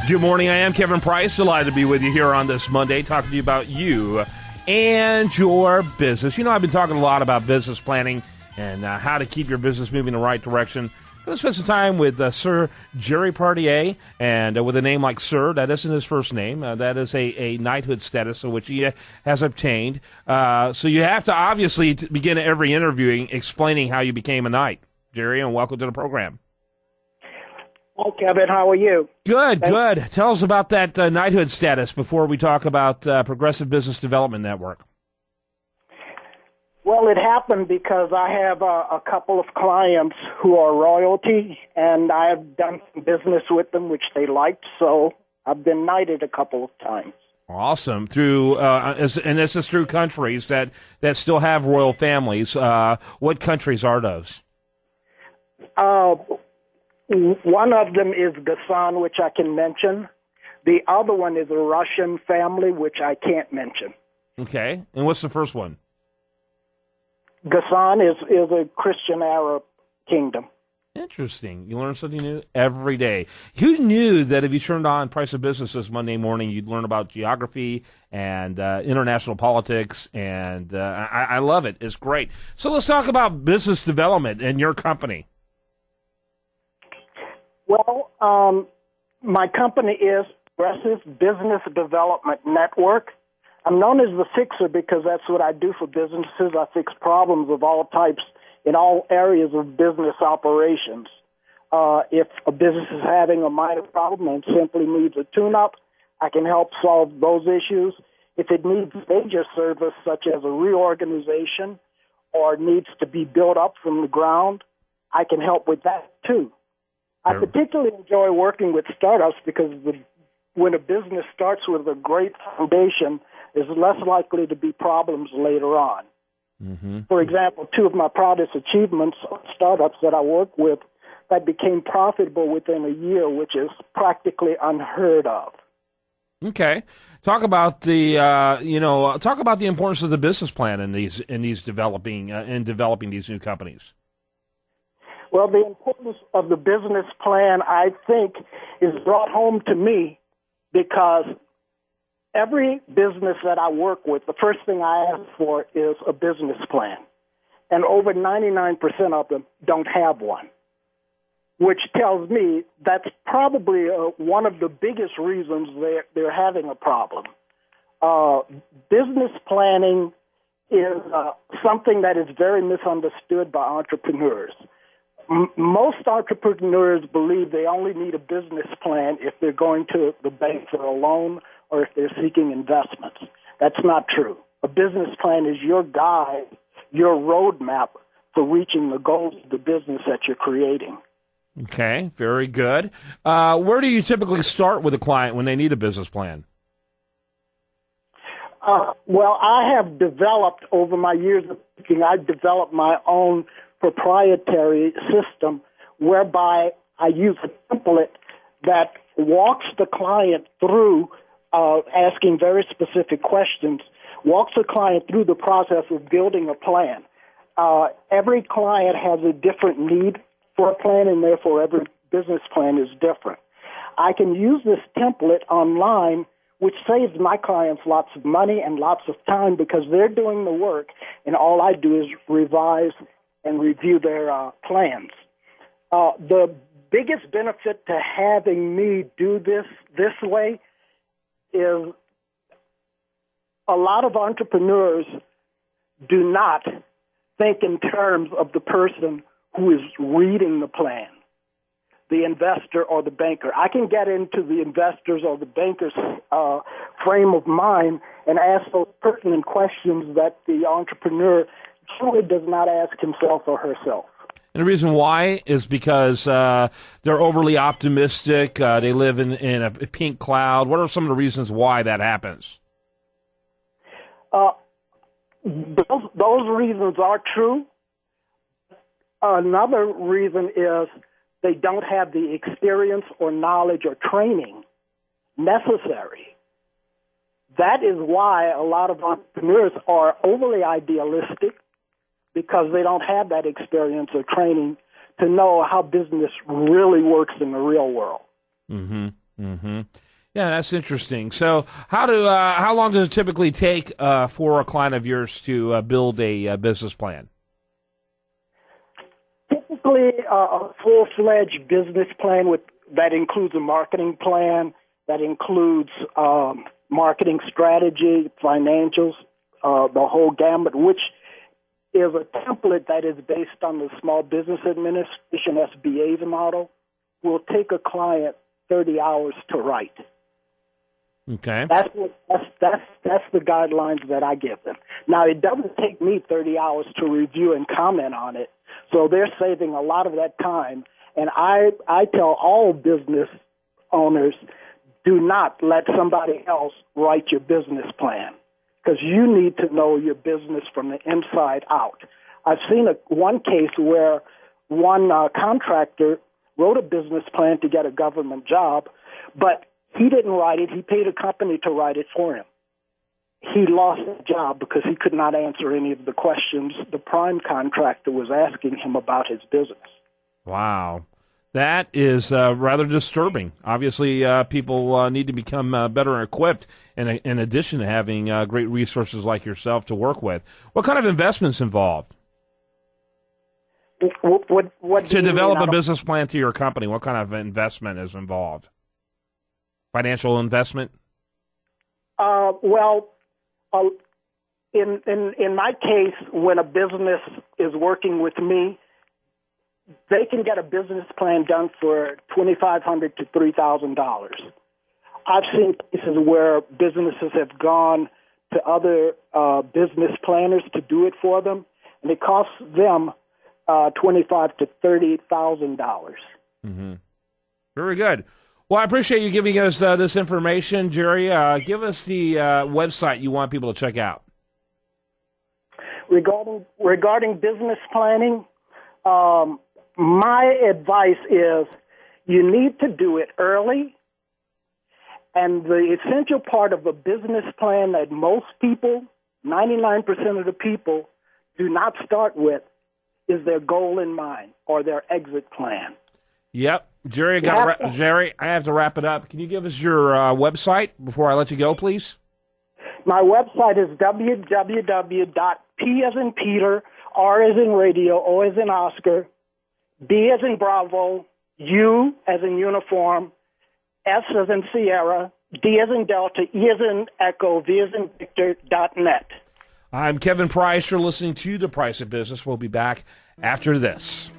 Good morning. I am Kevin Price. Delighted to be with you here on this Monday, talking to you about you and your business. You know, I've been talking a lot about business planning and how to keep your business moving in the right direction. I'm going to spend some time with Sir Jerry Pradier, and with a name like Sir, that isn't his first name. That is a knighthood status which he has obtained. So you have to obviously begin every interviewing explaining how you became a knight. Jerry, and welcome to the program. Hi, Kevin. How are you? Good, good. Tell us about that knighthood status before we talk about Progressive Business Development Network. Well, it happened because I have a couple of clients who are royalty, and I have done some business with them, which they liked, so I've been knighted a couple of times. Awesome. Through and this is through countries that still have royal families. What countries are those? One of them is Gasan, which I can mention. The other one is a Russian family, which I can't mention. Okay. And what's the first one? Gasan is a Christian Arab kingdom. Interesting. You learn something new every day. Who knew that if you turned on Price of Business this Monday morning, you'd learn about geography and international politics, and I love it. It's great. So let's talk about business development and your company. Well, my company is Progressive Business Development Network. I'm known as the fixer because that's what I do for businesses. I fix problems of all types in all areas of business operations. If a business is having a minor problem and simply needs a tune-up, I can help solve those issues. If it needs major service, such as a reorganization or needs to be built up from the ground, I can help with that too. I particularly enjoy working with startups because when a business starts with a great foundation, there's less likely to be problems later on. Mm-hmm. For example, two of my proudest achievements are startups that I work with that became profitable within a year, which is practically unheard of. Okay, talk about the talk about the importance of the business plan in these developing these new companies. Well, the importance of the business plan, I think, is brought home to me because every business that I work with, the first thing I ask for is a business plan. And over 99% of them don't have one, which tells me that's probably one of the biggest reasons they're having a problem. Business planning is something that is very misunderstood by entrepreneurs. Most entrepreneurs believe they only need a business plan if they're going to the bank for a loan or if they're seeking investments. That's not true. A business plan is your guide, your roadmap for reaching the goals of the business that you're creating. Okay, very good. Where do you typically start with a client when they need a business plan? Well, I have developed over my years of thinking, I've developed my own proprietary system whereby I use a template that walks the client through asking very specific questions, walks the client through the process of building a plan. Every client has a different need for a plan, and therefore every business plan is different. I can use this template online, which saves my clients lots of money and lots of time because they're doing the work, and all I do is revise and review their plans. The biggest benefit to having me do this way is a lot of entrepreneurs do not think in terms of the person who is reading the plan, the investor or the banker. I can get into the investors or the banker's frame of mind and ask those pertinent questions that the entrepreneur truly does not ask himself or herself. And the reason why is because they're overly optimistic. They live in a pink cloud. What are some of the reasons why that happens? Those reasons are true. Another reason is they don't have the experience or knowledge or training necessary. That is why a lot of entrepreneurs are overly idealistic, because they don't have that experience or training to know how business really works in the real world. Mm-hmm. Mm-hmm. Yeah, that's interesting. So, how long does it typically take for a client of yours to build a business plan? Typically, a full-fledged business plan that includes a marketing plan, that includes marketing strategy, financials, the whole gamut, which is a template that is based on the Small Business Administration SBA's model, will take a client 30 hours to write. Okay. That's the guidelines that I give them. Now, it doesn't take me 30 hours to review and comment on it, so they're saving a lot of that time. And I tell all business owners, do not let somebody else write your business plan, because you need to know your business from the inside out. I've seen one case where one contractor wrote a business plan to get a government job, but he didn't write it. He paid a company to write it for him. He lost the job because he could not answer any of the questions the prime contractor was asking him about his business. Wow. That is rather disturbing. Obviously, people need to become better equipped, in addition to having great resources like yourself to work with. What kind of investments involved? What to develop a business plan to your company, what kind of investment is involved? Financial investment? In my case, when a business is working with me, they can get a business plan done for $2,500 to $3,000. I've seen cases where businesses have gone to other business planners to do it for them, and it costs them $25,000 to $30,000. Mm-hmm. Very good. Well, I appreciate you giving us this information, Jerry. Give us the website you want people to check out. Regarding business planning, my advice is you need to do it early, and the essential part of a business plan that most people, 99% of the people, do not start with is their goal in mind or their exit plan. Yep. Jerry, I have to wrap it up. Can you give us your website before I let you go, please? My website is www.P as in Peter, R as in radio, O as in Oscar, B as in Bravo, U as in uniform, S as in Sierra, D as in Delta, E as in Echo, V as in Victor.net. I'm Kevin Price. You're listening to The Price of Business. We'll be back after this.